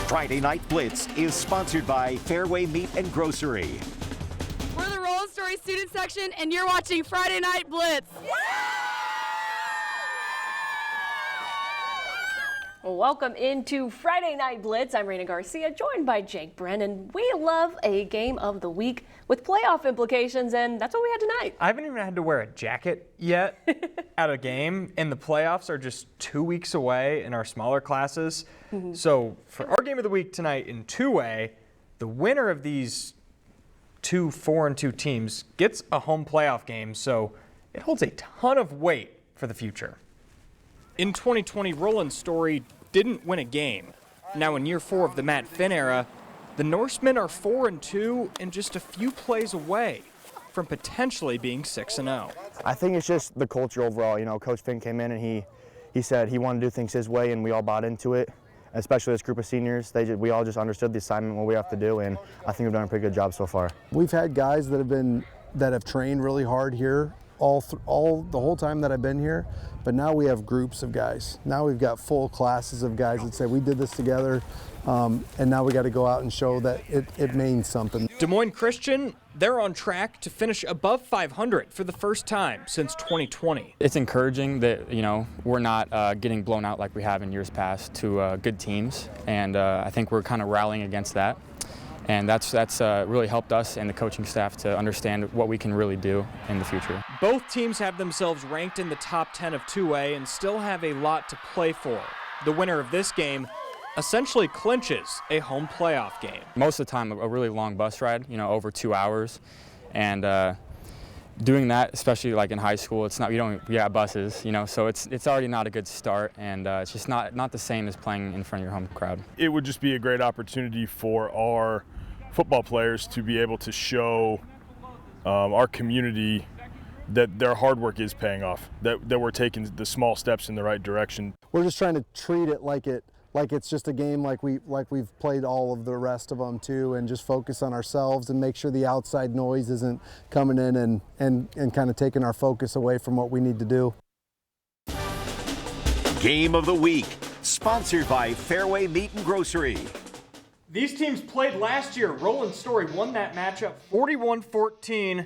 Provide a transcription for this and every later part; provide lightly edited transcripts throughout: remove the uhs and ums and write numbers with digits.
Friday Night Blitz is sponsored by Fairway Meat and Grocery. We're the Roland Story student section, and you're watching Friday Night Blitz. Welcome into Friday Night Blitz. I'm Raina Garcia, joined by Jake Brennan. We love a game of the week with playoff implications, and that's what we had tonight. I haven't even had to wear a jacket yet at a game, and the playoffs are just 2 weeks away in our smaller classes. So for our game of the week tonight in 2A, the winner of these two 4-2 teams gets a home playoff game, so it holds a ton of weight for the future. In 2020, Roland Story didn't win a game. Now in year 4 of the Matt Finn era, the Norsemen are 4-2 and just a few plays away from potentially being 6-0. I think it's just the culture overall. You know, Coach Finn came in and he said he wanted to do things his way, and we all bought into it. Especially this group of seniors, we all just understood the assignment, what we have to do, and I think we've done a pretty good job so far. We've had guys that have trained really hard here the whole time that I've been here, but now we have groups of guys. Now we've got full classes of guys that say we did this together, and now we got to go out and show that it means something. Des Moines Christian, they're on track to finish above 500 for the first time since 2020. It's encouraging that, you know, we're not getting blown out like we have in years past to good teams, and I think we're kind of rallying against that. And that's really helped us and the coaching staff to understand what we can really do in the future. Both teams have themselves ranked in the top 10 of 2A and still have a lot to play for. The winner of this game essentially clinches a home playoff game. Most of the time, a really long bus ride, you know, over 2 hours. And doing that, especially like in high school, we got buses, you know, so it's already not a good start, and it's just not the same as playing in front of your home crowd. It would just be a great opportunity for our football players to be able to show our community that their hard work is paying off, that we're taking the small steps in the right direction. We're just trying to treat it like it's just a game like we've played all of the rest of them too, and just focus on ourselves and make sure the outside noise isn't coming in and kind of taking our focus away from what we need to do. Game of the week, sponsored by Fairway Meat and Grocery. These teams played last year. Roland Story won that matchup 41-14,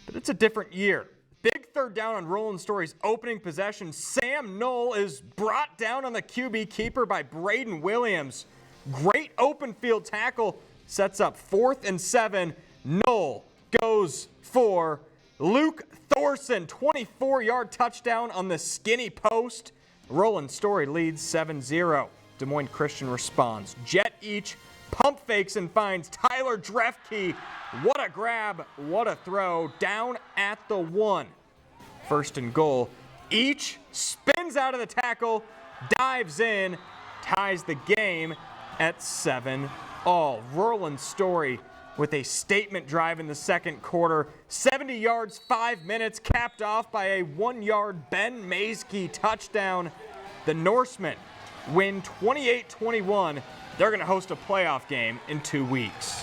but it's a different year. Big third down on Roland Story's opening possession. Sam Knoll is brought down on the QB keeper by Braden Williams. Great open field tackle sets up 4th and 7. Knoll goes for Luke Thorson, 24-yard touchdown on the skinny post. Roland Story leads 7-0. Des Moines Christian responds. Jet each, pump fakes and finds Tyler Drefke. What a grab, what a throw, down at the 1. 1st and goal. Each spins out of the tackle, dives in, ties the game at 7-all. Roland Story with a statement drive in the second quarter. 70 yards, 5 minutes, capped off by a 1-yard Ben Maysky touchdown. The Norsemen win 28-21. They're going to host a playoff game in 2 weeks.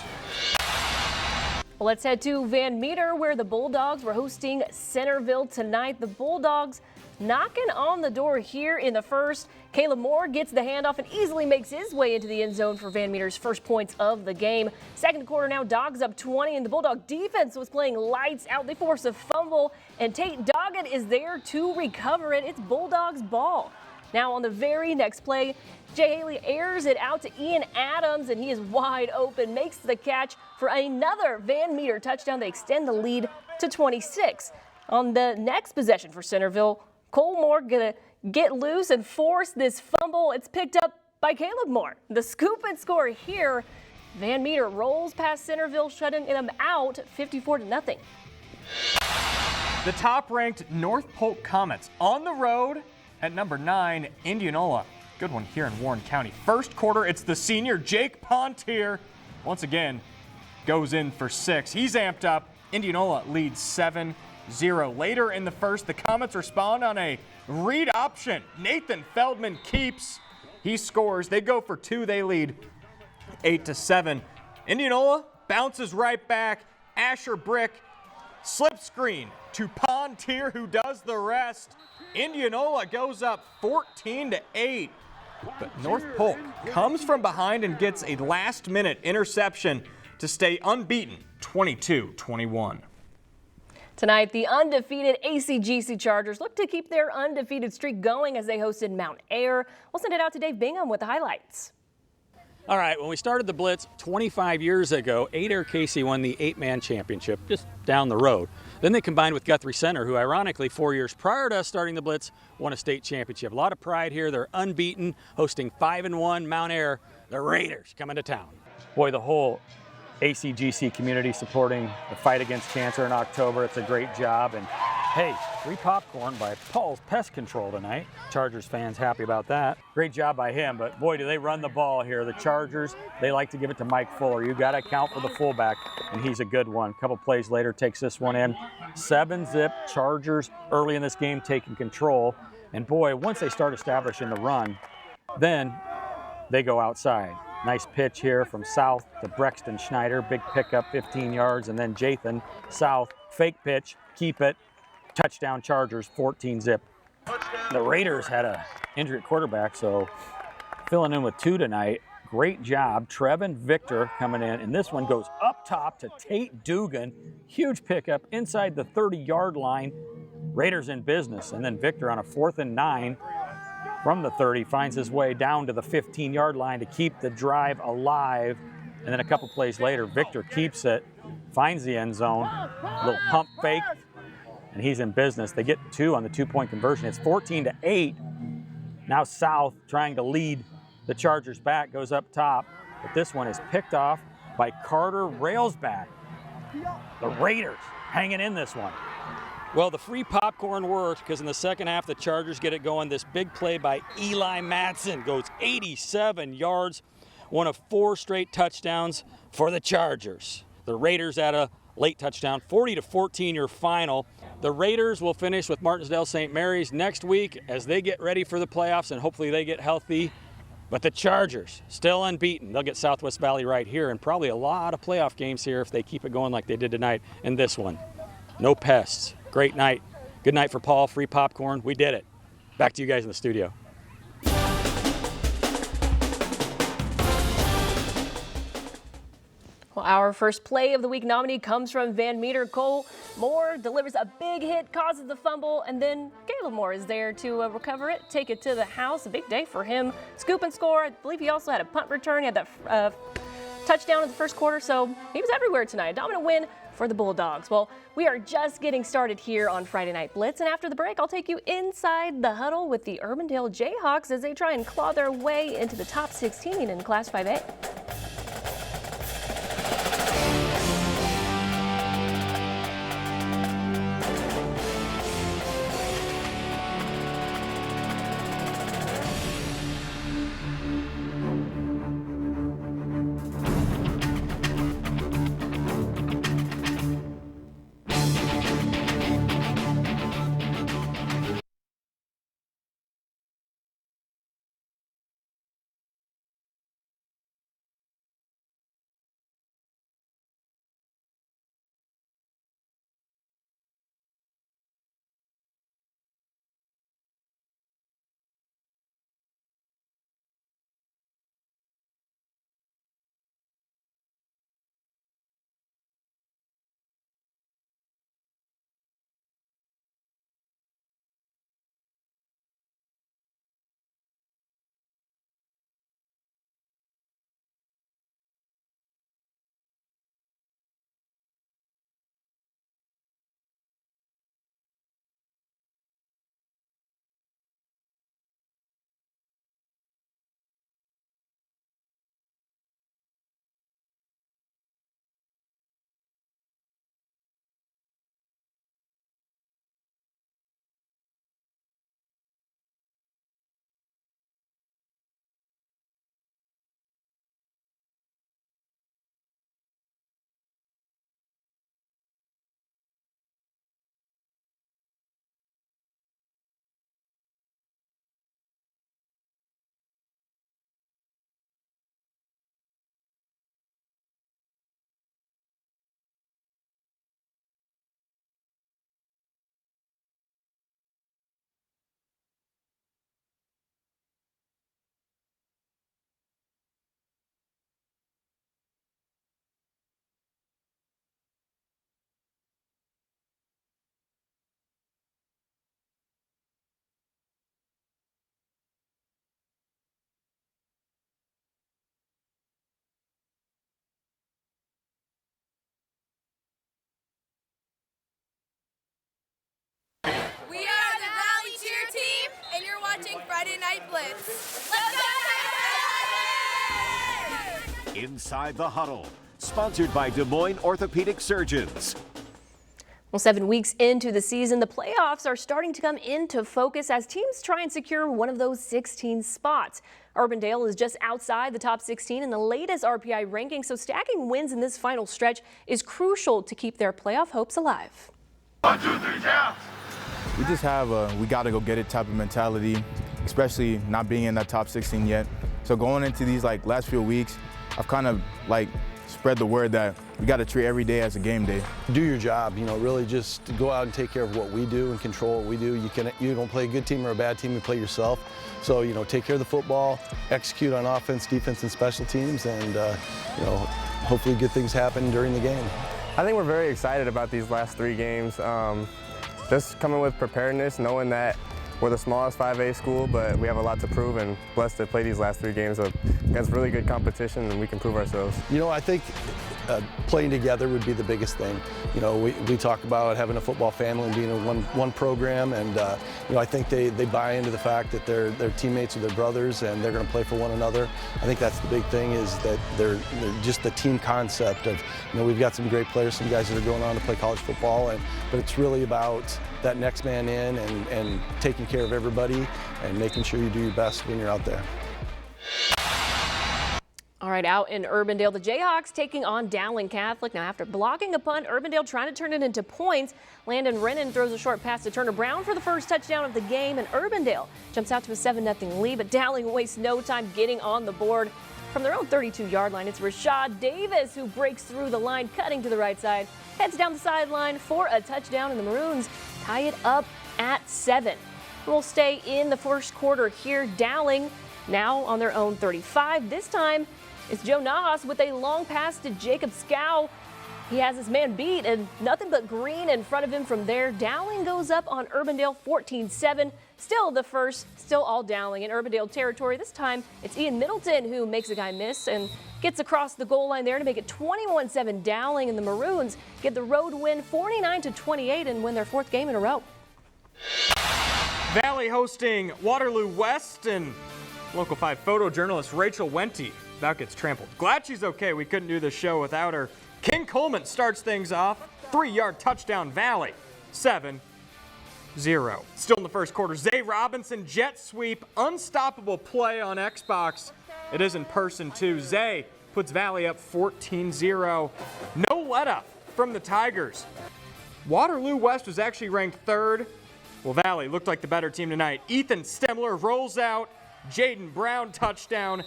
Let's head to Van Meter, where the Bulldogs were hosting Centerville tonight. The Bulldogs knocking on the door here in the first. Caleb Moore gets the handoff and easily makes his way into the end zone for Van Meter's first points of the game. Second quarter now, Dogs up 20, and the Bulldog defense was playing lights out. They force a fumble, and Tate Doggett is there to recover it. It's Bulldogs ball. Now on the very next play, Jay Haley airs it out to Ian Adams, and he is wide open, makes the catch for another Van Meter touchdown. They extend the lead to 26. On the next possession for Centerville, Cole Moore gonna get loose and force this fumble. It's picked up by Caleb Moore. The scoop and score here. Van Meter rolls past Centerville, shutting them out 54-0. The top-ranked North Polk Comets on the road at number 9, Indianola. Good one here in Warren County. First quarter, it's the senior Jake Pontier. Once again, goes in for 6. He's amped up. Indianola leads 7-0. Later in the first, the Comets respond on a read option. Nathan Feldman keeps. He scores. They go for 2. They lead 8-7. Indianola bounces right back. Asher Brick, slip screen to Pontier, who does the rest. Indianola goes up 14-8. But North Polk comes from behind and gets a last-minute interception to stay unbeaten, 22-21. Tonight, the undefeated ACGC Chargers look to keep their undefeated streak going as they hosted Mount Ayr. We'll send it out to Dave Bingham with the highlights. All right, when we started the Blitz 25 years ago, 8 Casey won the 8-man championship just down the road. Then they combined with Guthrie Center, who ironically 4 years prior to us starting the Blitz won a state championship. A lot of pride here. They're unbeaten, hosting 5-1 Mount Ayr. The Raiders coming to town. Boy, the whole ACGC community supporting the fight against cancer in October. It's a great job. And hey, free popcorn by Paul's Pest Control tonight. Chargers fans happy about that. Great job by him, but boy, do they run the ball here. The Chargers, they like to give it to Mike Fuller. You got to account for the fullback, and he's a good one. A couple plays later, takes this one in. 7-zip Chargers early in this game taking control. And boy, once they start establishing the run, then they go outside. Nice pitch here from South to Brexton Schneider. Big pickup, 15 yards, and then Jathan South. Fake pitch, keep it. Touchdown Chargers, 14-zip. The Raiders had a injury at quarterback, so filling in with 2 tonight. Great job. Trevin Victor coming in, and this one goes up top to Tate Dugan. Huge pickup inside the 30-yard line. Raiders in business, and then Victor on a 4th and 9 from the 30 finds his way down to the 15-yard line to keep the drive alive. And then a couple plays later, Victor keeps it, finds the end zone, little pump fake, and he's in business. They get 2 on the 2-point conversion. It's 14-8. Now South trying to lead the Chargers back, goes up top, but this one is picked off by Carter Railsback. The Raiders hanging in this one. Well, the free popcorn worked because in the second half, the Chargers get it going. This big play by Eli Madsen goes 87 yards, one of 4 straight touchdowns for the Chargers. The Raiders at a late touchdown, 40-14 your final. The Raiders will finish with Martinsdale St. Mary's next week as they get ready for the playoffs, and hopefully they get healthy. But the Chargers, still unbeaten. They'll get Southwest Valley right here, and probably a lot of playoff games here if they keep it going like they did tonight in this one. No pests. Great night. Good night for Paul. Free popcorn. We did it. Back to you guys in the studio. Well, our first play of the week nominee comes from Van Meter. Cole Moore delivers a big hit, causes the fumble, and then Caleb Moore is there to recover it, take it to the house. A big day for him. Scoop and score. I believe he also had a punt return. He had that touchdown in the first quarter, so he was everywhere tonight. A dominant win for the Bulldogs. Well, we are just getting started here on Friday Night Blitz, and after the break, I'll take you inside the huddle with the Urbandale Jayhawks as they try and claw their way into the top 16 in Class 5A. Blitz. Let's go! Inside the Huddle, sponsored by Des Moines Orthopedic Surgeons. Well, 7 weeks into the season, the playoffs are starting to come into focus as teams try and secure one of those 16 spots. Urbandale is just outside the top 16 in the latest RPI ranking, so stacking wins in this final stretch is crucial to keep their playoff hopes alive. 1, 2, 3, count. We just have a we got to go get it type of mentality, especially not being in that top 16 yet. So going into these last few weeks, I've kind of spread the word that we got to treat every day as a game day. Do your job, really just go out and take care of what we do and control what we do. You don't play a good team or a bad team, you play yourself. So, take care of the football, execute on offense, defense, and special teams, and, hopefully good things happen during the game. I think we're very excited about these last 3 games. Just coming with preparedness, knowing that we're the smallest 5A school, but we have a lot to prove, and blessed to play these last 3 games against really good competition, and we can prove ourselves. I think playing together would be the biggest thing. We talk about having a football family and being in one program, and I think they buy into the fact that they're teammates with their brothers and they're going to play for one another. I think that's the big thing, is that they're just the team concept of, we've got some great players, some guys that are going on to play college football, but it's really about that next man in and taking care of everybody and making sure you do your best when you're out there. All right, out in Urbandale, the Jayhawks taking on Dowling Catholic. Now, after blocking a punt, Urbandale trying to turn it into points. Landon Rennan throws a short pass to Turner Brown for the first touchdown of the game, and Urbandale jumps out to a 7-0 lead, but Dowling wastes no time getting on the board. From their own 32-yard line, it's Rashad Davis who breaks through the line, cutting to the right side, heads down the sideline for a touchdown, and the Maroons tie it up at 7. We'll stay in the first quarter here. Dowling now on their own 35. This time, it's Joe Nahas with a long pass to Jacob Scow. He has his man beat and nothing but green in front of him from there. Dowling goes up on Urbandale 14-7. Still the first, still all Dowling in Urbandale territory. This time it's Ian Middleton who makes a guy miss and gets across the goal line there to make it 21-7 Dowling, and the Maroons get the road win 49-28 and win their 4th game in a row. Valley hosting Waterloo West, and Local 5 photojournalist Rachel Wente about gets trampled. Glad she's okay. We couldn't do this show without her. King Coleman starts things off. 3-yard touchdown Valley. 7-0. Still in the first quarter, Zay Robinson jet sweep. Unstoppable play on Xbox. It is in person too. Zay puts Valley up 14-0. No let up from the Tigers. Waterloo West was actually ranked 3rd. Well, Valley looked like the better team tonight. Ethan Stemler rolls out. Jaden Brown touchdown.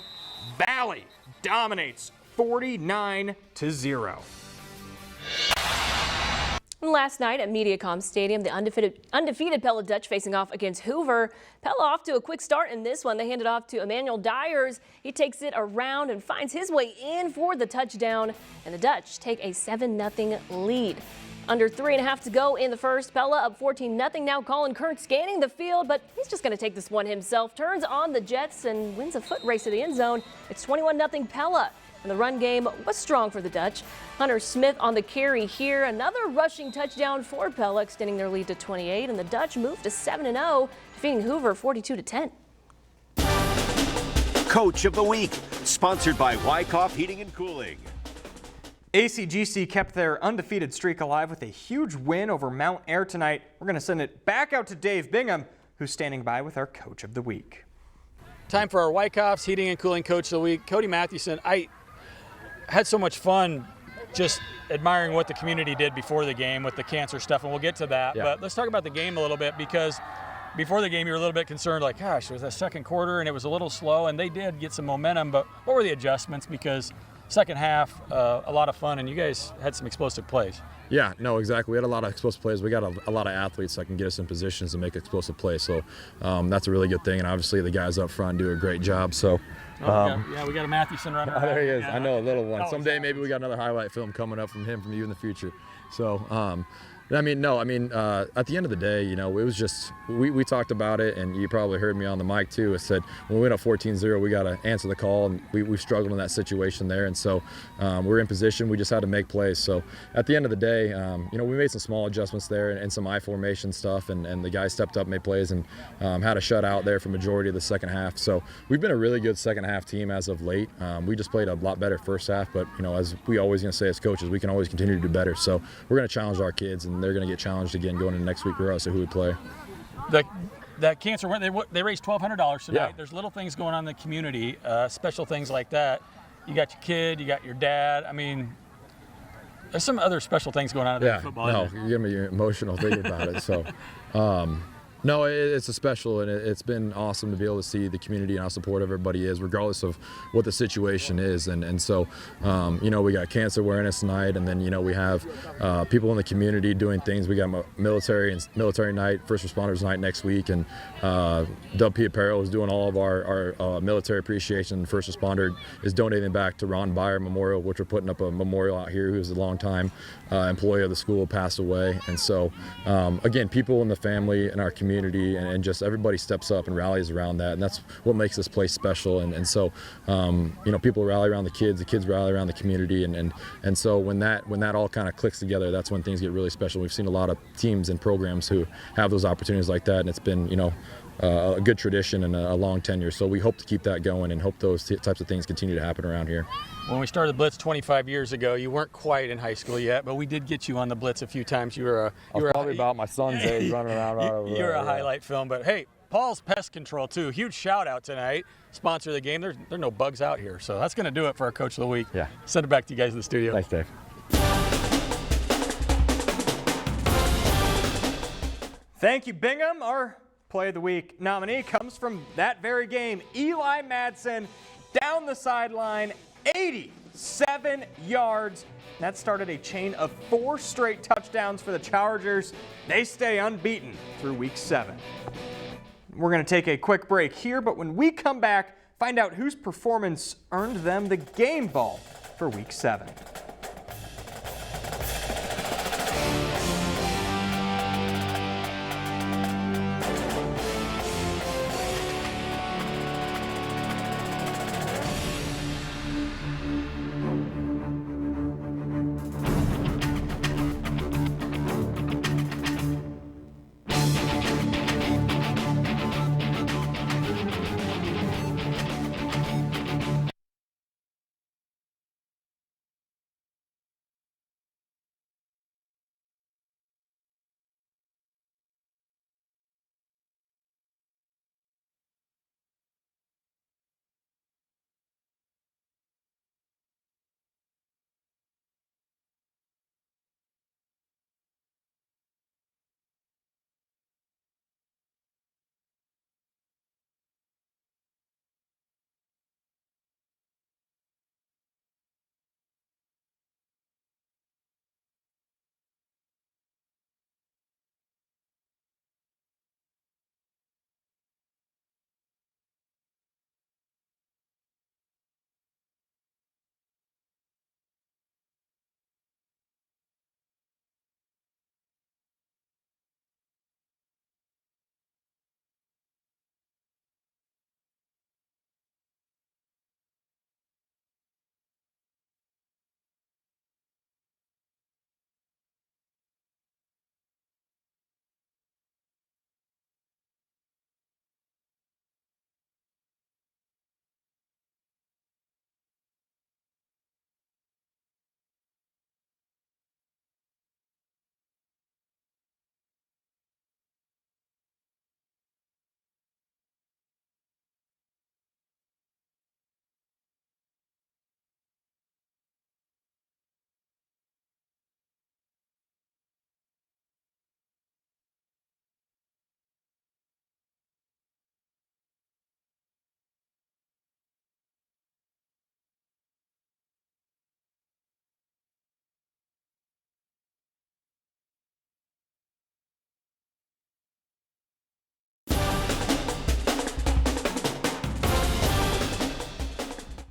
Valley dominates 49-0. Last night at Mediacom Stadium, the undefeated Pella Dutch facing off against Hoover. Pella off to a quick start in this one. They hand it off to Emmanuel Dyers. He takes it around and finds his way in for the touchdown, and the Dutch take a 7-0 lead. Under 3.5 to go in the first. Pella up 14-0 now. Colin Kern scanning the field, but he's just going to take this one himself. Turns on the Jets and wins a foot race to the end zone. It's 21-0 Pella. And the run game was strong for the Dutch. Hunter Smith on the carry here. Another rushing touchdown for Pella, extending their lead to 28. And the Dutch move to 7-0, defeating Hoover 42-10. Coach of the Week, sponsored by Wyckoff Heating and Cooling. ACGC kept their undefeated streak alive with a huge win over Mount Air tonight. We're going to send it back out to Dave Bingham, who's standing by with our Coach of the Week. Time for our Wyckoff's Heating and Cooling Coach of the Week, Cody Mathewson. I had so much fun just admiring what the community did before the game with the cancer stuff, and we'll get to that. Yeah. But let's talk about the game a little bit, because before the game you were a little bit concerned, like, gosh, it was that second quarter and it was a little slow, and they did get some momentum. But what were the adjustments? Because second half, a lot of fun, and you guys had some explosive plays. Yeah, no, exactly. We had a lot of explosive plays. We got a lot of athletes that can get us in positions to make explosive plays. So that's a really good thing. And obviously the guys up front do a great job. So we got a Mathewson runner. Oh, there he is. I know, a little one. Oh, Someday maybe we got another highlight film coming up from him from you in the future. So I mean, no, at the end of the day, you know, it was just, we talked about it, and you probably heard me on the mic too. I said, when we went up 14-0, we got to answer the call, and we struggled in that situation there. And so we're in position, we just had to make plays. So at the end of the day, you know, we made some small adjustments there and some I formation stuff, and the guys stepped up, made plays, and had a shutout there for majority of the second half. So we've been a really good second half team as of late. We just played a lot better first half, but, you know, as we always going to say as coaches, we can always continue to do better. So we're going to challenge our kids, and they're going to get challenged again going into next week regardless of who we play. That cancer, they raised $1,200 tonight. Yeah. There's little things going on in the community, special things like that. You got your kid, you got your dad. I mean, there's some other special things going on in football. No, you give me emotional thinking about it. So, no, it's a special, and it's been awesome to be able to see the community and how supportive everybody is, regardless of what the situation is. And so, you know, we got cancer awareness night, and then, you know, we have people in the community doing things. We got military night, first responders night next week, and WP Apparel is doing all of our military appreciation. First responder is donating back to Ron Byer Memorial, which we're putting up a memorial out here, who was a longtime employee of the school, passed away. And so, again, people in the family and our community and just everybody steps up and rallies around that, and that's what makes this place special. And so, you know, people rally around the kids rally around the community, and so when that all kind of clicks together, that's when things get really special. We've seen a lot of teams and programs who have those opportunities like that, and it's been, you know, a good tradition and a long tenure. So we hope to keep that going and hope those types of things continue to happen around here. When we started the Blitz 25 years ago, you weren't quite in high school yet, but we did get you on the Blitz a few times. You were probably about my son's age running around. You were a highlight film, but hey, Paul's Pest Control too. Huge shout out tonight. Sponsor of the game. There are no bugs out here, so that's going to do it for our Coach of the Week. Yeah. Send it back to you guys in the studio. Thanks, Dave. Thank you, Bingham. Our Play of the Week nominee comes from that very game. Eli Madsen down the sideline, 87 yards. That started a chain of 4 straight touchdowns for the Chargers. They stay unbeaten through week 7. We're going to take a quick break here, but when we come back, find out whose performance earned them the game ball for week 7.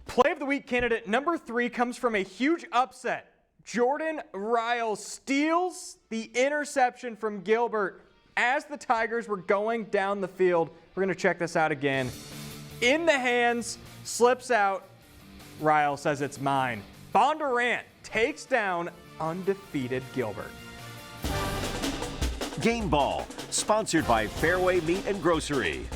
Play of the Week candidate number 3 comes from a huge upset. Jordan Ryle steals the interception from Gilbert as the Tigers were going down the field. We're going to check this out again. In the hands, slips out. Ryle says it's mine. Bondurant takes down undefeated Gilbert. Game Ball, sponsored by Fairway Meat and Grocery.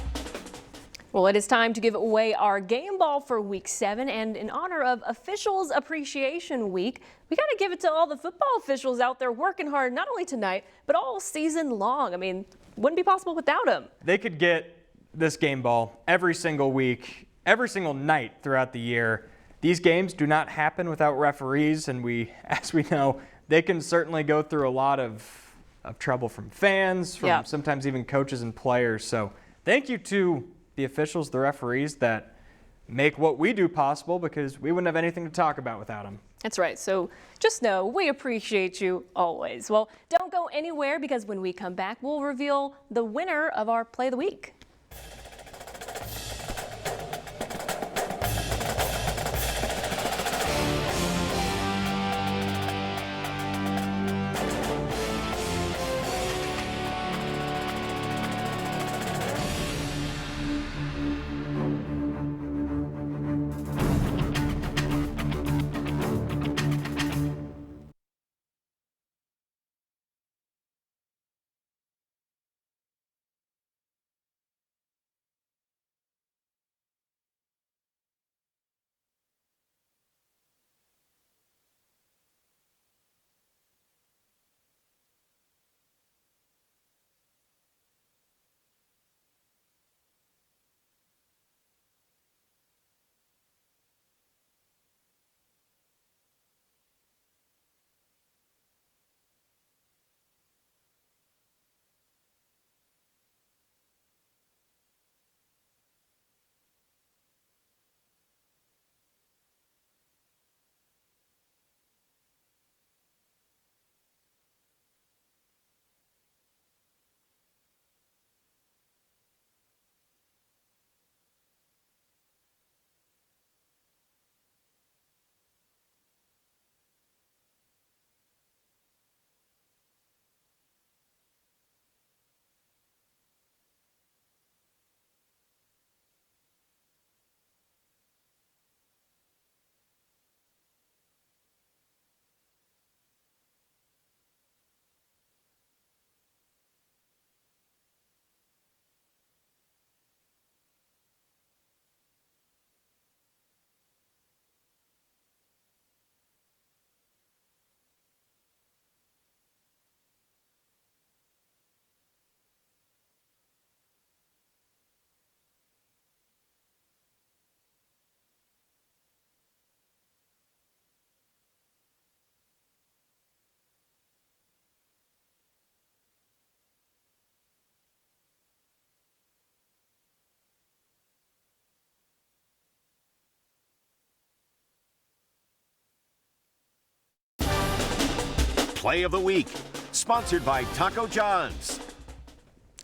Well, it is time to give away our game ball for week 7, and in honor of Officials Appreciation Week, we got to give it to all the football officials out there working hard, not only tonight, but all season long. I mean, wouldn't be possible without them. They could get this game ball every single week, every single night throughout the year. These games do not happen without referees, and as we know, they can certainly go through a lot of trouble from fans, from sometimes even coaches and players. So thank you to the officials, the referees that make what we do possible, because we wouldn't have anything to talk about without them. That's right. So just know we appreciate you always. Well, don't go anywhere, because when we come back, we'll reveal the winner of our Play of the Week. Play of the Week, sponsored by Taco John's.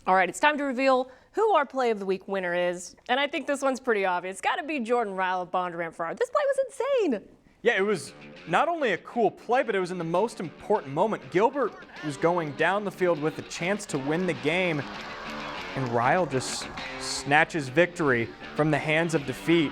All right, it's time to reveal who our Play of the Week winner is. And I think this one's pretty obvious. It's got to be Jordan Ryle of Bondurant Farrar. This play was insane. Yeah, it was not only a cool play, but it was in the most important moment. Gilbert was going down the field with a chance to win the game, and Ryle just snatches victory from the hands of defeat.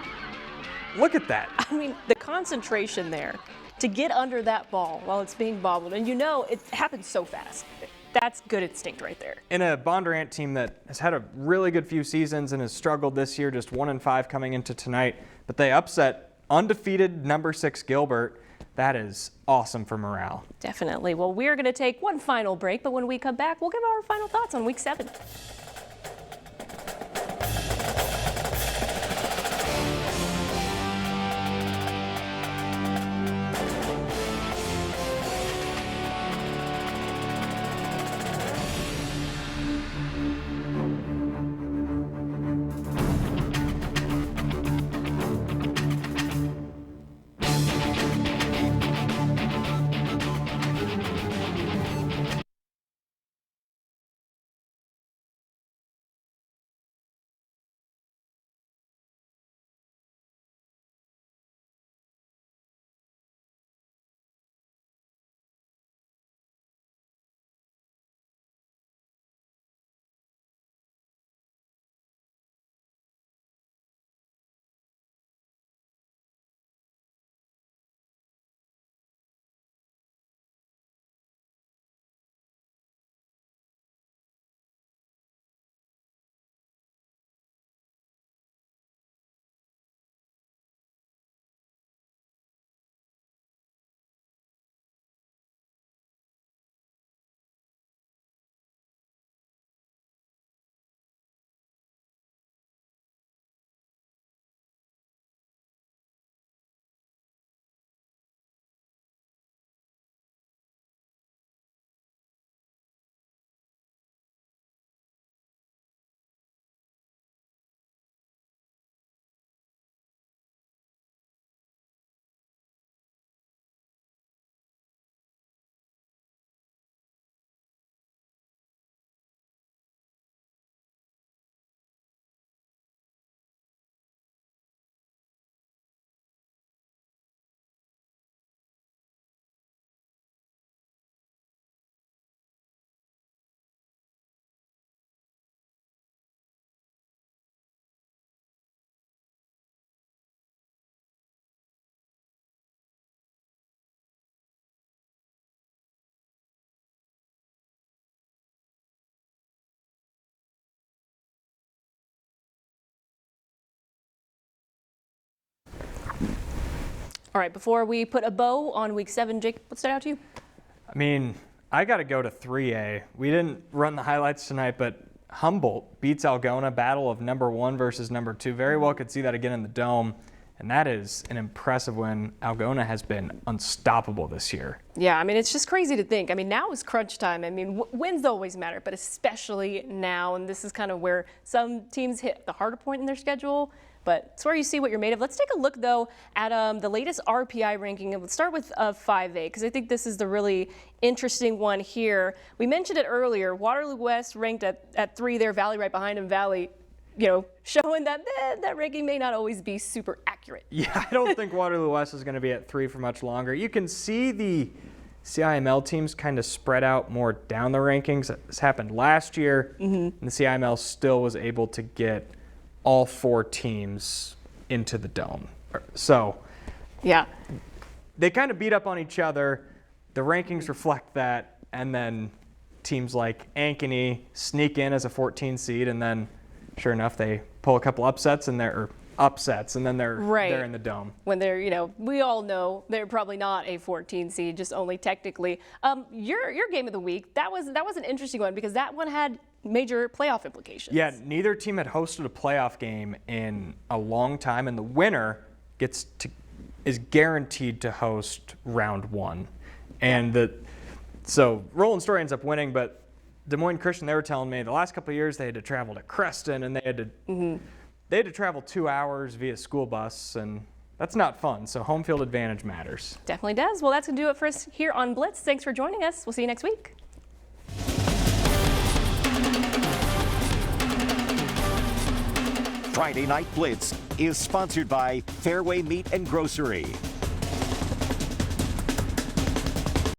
Look at that. I mean, the concentration there to get under that ball while it's being bobbled, and you know it happens so fast. That's good instinct right there. In a Bondurant team that has had a really good few seasons and has struggled this year, just 1-5 coming into tonight, but they upset undefeated number 6 Gilbert. That is awesome for morale. Definitely. Well, we're going to take one final break, but when we come back, we'll give our final thoughts on Week 7. All right, before we put a bow on week 7, Jake, what stood out to you? I mean, I got to go to 3A. We didn't run the highlights tonight, but Humboldt beats Algona, battle of number 1 versus number 2. Very well could see that again in the Dome, and that is an impressive win. Algona has been unstoppable this year. Yeah, I mean, it's just crazy to think. I mean, now is crunch time. I mean, wins always matter, but especially now, and this is kind of where some teams hit the harder point in their schedule. But it's where you see what you're made of. Let's take a look, though, at the latest RPI ranking. And let's start with 5A, because I think this is the really interesting one here. We mentioned it earlier. Waterloo West ranked at 3 there, Valley right behind him. Valley, showing that that ranking may not always be super accurate. Yeah, I don't think Waterloo West is going to be at 3 for much longer. You can see the CIML teams kind of spread out more down the rankings. This happened last year, and the CIML still was able to get all 4 teams into the Dome. So, yeah, they kind of beat up on each other. The rankings reflect that, and then teams like Ankeny sneak in as a 14 seed, and then, sure enough, they pull a couple upsets, and they're in the Dome. When they're, we all know they're probably not a 14 seed, just only technically. Your game of the week, that was an interesting one because that one had major playoff implications. Yeah, neither team had hosted a playoff game in a long time, and the winner is guaranteed to host round 1. And so Roland Story ends up winning, but Des Moines Christian, they were telling me the last couple of years they had to travel to Creston, and they had to travel 2 hours via school bus, and that's not fun. So home field advantage matters. Definitely does. Well, that's going to do it for us here on Blitz. Thanks for joining us. We'll see you next week. Friday Night Blitz is sponsored by Fairway Meat and Grocery.